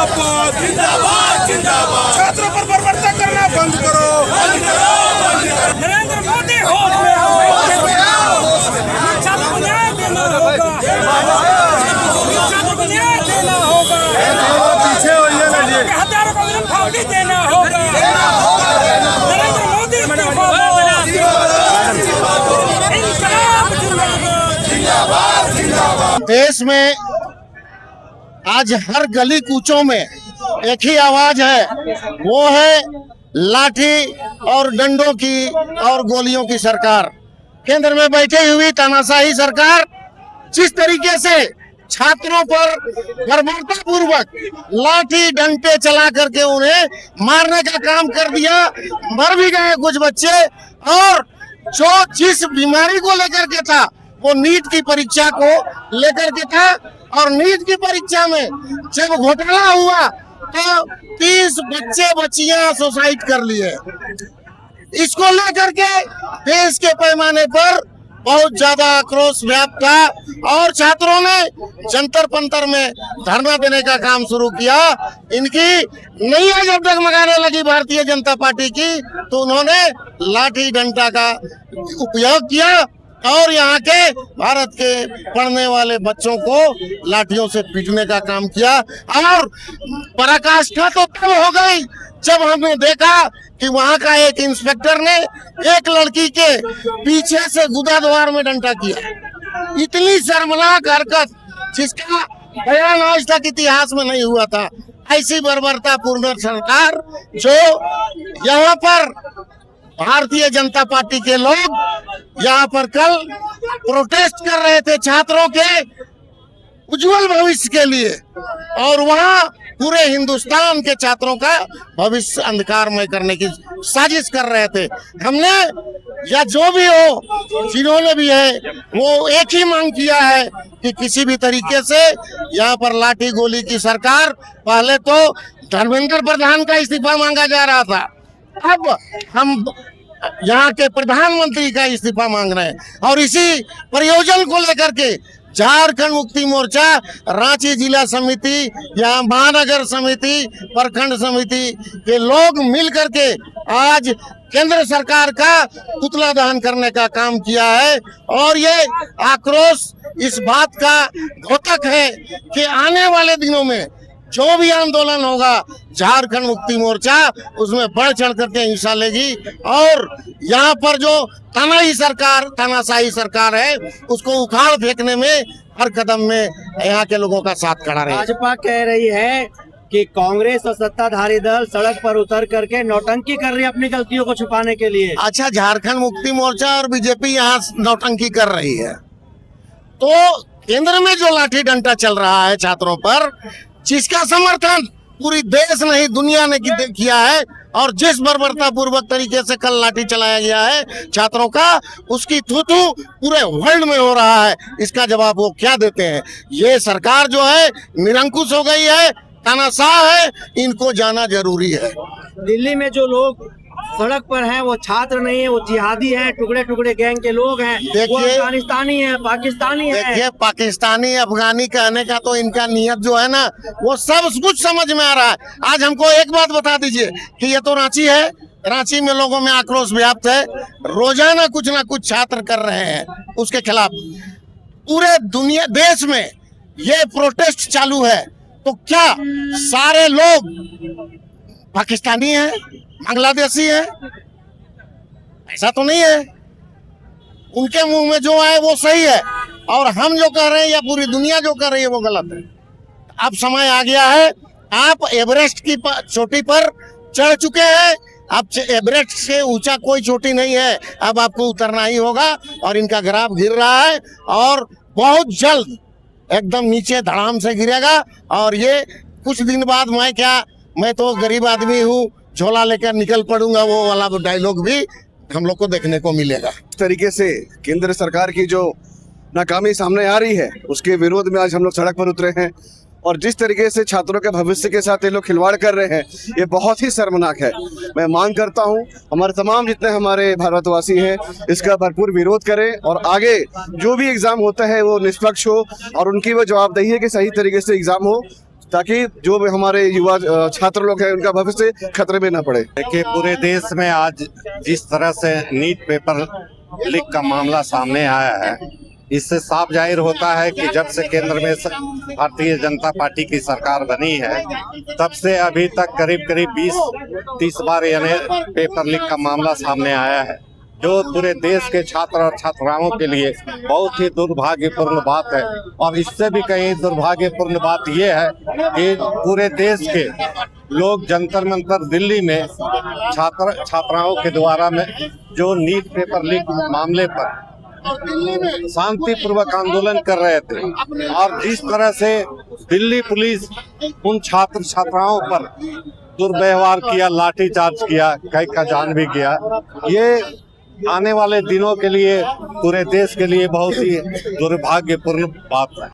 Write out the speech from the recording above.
जिंदाबाद जिंदाबाद जिंदाबाद। छात्रों पर बर्बरता करना बंद करो, बंद करो, बंद करो। नरेंद्र मोदी होश में आओ, छात्रों को न्याय देना होगा, छात्रों को न्याय देना होगा, पीछे हजारों को मिलन फावड़ी देना होगा। नरेंद्र मोदी देश में आज हर गली कूचों में एक ही आवाज है, वो है लाठी और डंडों की और गोलियों की सरकार। केंद्र में बैठी हुई तानाशाही सरकार जिस तरीके से छात्रों पर बर्बरता पूर्वक लाठी डंडे चला करके उन्हें मारने का काम कर दिया, मर भी गए कुछ बच्चे। और जो जिस बीमारी को लेकर के था वो नीट की परीक्षा को लेकर के था, और नीट की परीक्षा में जब घोटाला हुआ तो 30 बच्चे बच्चियां सुसाइड कर लिए। इसको लेकर के देश के पैमाने पर बहुत ज्यादा आक्रोश व्याप्त था और छात्रों ने जंतर पंतर में धरना देने का काम शुरू किया। इनकी नैया जब डगमगाने लगी भारतीय जनता पार्टी की तो उन्होंने लाठी डंडा का उपयोग किया और यहाँ के भारत के पढ़ने वाले बच्चों को लाठियों से पीटने का काम किया। और पराकाष्ठा तो तब हो गई जब हमने देखा कि वहाँ का एक इंस्पेक्टर ने एक लड़की के पीछे से गुदा द्वार में डंडा किया। इतनी शर्मनाक हरकत जिसका बयान आज तक इतिहास में नहीं हुआ था। ऐसी बर्बरता पूर्ण सरकार जो यहाँ पर भारतीय जनता पार्टी के लोग यहाँ पर कल प्रोटेस्ट कर रहे थे छात्रों के उज्जवल भविष्य के लिए, और वहाँ पूरे हिंदुस्तान के छात्रों का भविष्य अंधकारमय करने की साजिश कर रहे थे। हमने या जो भी हो जिन्होंने भी है वो एक ही मांग किया है कि किसी भी तरीके से यहाँ पर लाठी गोली की सरकार, पहले तो धर्मेंद्र प्रधान का इस्तीफा मांगा जा रहा था, अब हम यहाँ के प्रधानमंत्री का इस्तीफा मांग रहे हैं। और इसी प्रयोजन को लेकर के झारखंड मुक्ति मोर्चा, रांची जिला समिति, यहाँ महानगर समिति, प्रखंड समिति के लोग मिल करके आज केंद्र सरकार का पुतला दहन करने का काम किया है। और ये आक्रोश इस बात का द्योतक है कि आने वाले दिनों में जो भी आंदोलन होगा झारखंड मुक्ति मोर्चा उसमें बढ़ चढ़ करके हिस्सा लेगी और यहाँ पर जो तानाशाही सरकार है उसको उखाड़ फेंकने में हर कदम में यहाँ के लोगों का साथ खड़ा रहे। भाजपा कह रही है कि कांग्रेस और सत्ताधारी दल सड़क पर उतर करके नौटंकी कर रही है अपनी गलतियों को छुपाने के लिए। अच्छा, झारखंड मुक्ति मोर्चा और बीजेपी यहाँ नौटंकी कर रही है तो केंद्र में जो लाठी डंडा चल रहा है छात्रों पर, जिसका समर्थन पूरी देश नहीं दुनिया ने किया है, और जिस बर्बरता पूर्वक तरीके से कल लाठी चलाया गया है छात्रों का, उसकी थू-थू पूरे वर्ल्ड में हो रहा है। इसका जवाब वो क्या देते हैं? ये सरकार जो है निरंकुश हो गई है, तानाशाह है, इनको जाना जरूरी है। दिल्ली में जो लोग सड़क पर हैं वो छात्र नहीं है, वो जिहादी हैं, टुकड़े टुकड़े गैंग के लोग हैं, वो अफगानिस्तानी है, पाकिस्तानी है। देखिए, पाकिस्तानी अफगानी कहने का तो इनका नियत जो है ना वो सब कुछ समझ में आ रहा है। आज हमको एक बात बता दीजिए कि ये तो रांची है, रांची में लोगों में आक्रोश व्याप्त है, रोजाना कुछ ना कुछ छात्र कर रहे हैं उसके खिलाफ। पूरे दुनिया देश में ये प्रोटेस्ट चालू है तो क्या सारे लोग पाकिस्तानी है, बांग्लादेशी है? ऐसा तो नहीं है। उनके मुंह में जो आए वो सही है और हम जो कह रहे हैं या पूरी दुनिया जो कर रही है वो गलत है। अब समय आ गया है, आप एवरेस्ट की चोटी पर चढ़ चुके हैं, अब एवरेस्ट से ऊंचा कोई चोटी नहीं है, अब आपको उतरना ही होगा। और इनका ग्राफ गिर रहा है और बहुत जल्द एकदम नीचे धड़ाम से गिरेगा। और ये कुछ दिन बाद मैं तो गरीब आदमी हूँ, झोला लेकर निकल पड़ूंगा, वो वाला डायलॉग भी हम लोग को देखने को मिलेगा। इस तरीके से केंद्र सरकार की जो नाकामी सामने आ रही है उसके विरोध में आज हम लोग सड़क पर उतरे हैं और जिस तरीके से छात्रों के भविष्य के साथ ये लोग खिलवाड़ कर रहे हैं ये बहुत ही शर्मनाक है। मैं मांग करता हूं हमारे तमाम जितने हमारे भारतवासी हैं इसका भरपूर विरोध करें और आगे जो भी एग्जाम होता है वो निष्पक्ष हो और उनकी वो जवाबदेही है कि सही तरीके से एग्जाम हो। ताकि जो भी हमारे युवा छात्र लोग हैं उनका भविष्य खतरे में न पड़े। देखिए, पूरे देश में आज जिस तरह से नीट पेपर लीक का मामला सामने आया है, इससे साफ जाहिर होता है कि जब से केंद्र में भारतीय जनता पार्टी की सरकार बनी है, तब से अभी तक करीब 20-30 बार यानी पेपर लीक का मामला सामने आया है, जो पूरे देश के छात्र और छात्राओं के लिए बहुत ही दुर्भाग्यपूर्ण बात है। और इससे भी कहीं दुर्भाग्यपूर्ण बात यह है कि पूरे देश के लोग जंतर मंतर दिल्ली में छात्राओं के द्वारा में जो नीट पेपर लीक मामले पर शांतिपूर्वक आंदोलन कर रहे थे, और जिस तरह से दिल्ली पुलिस उन छात्र छात्राओं पर दुर्व्यवहार किया, लाठीचार्ज किया, कई का जान भी गया, ये आने वाले दिनों के लिए पूरे देश के लिए बहुत ही दुर्भाग्यपूर्ण बात है।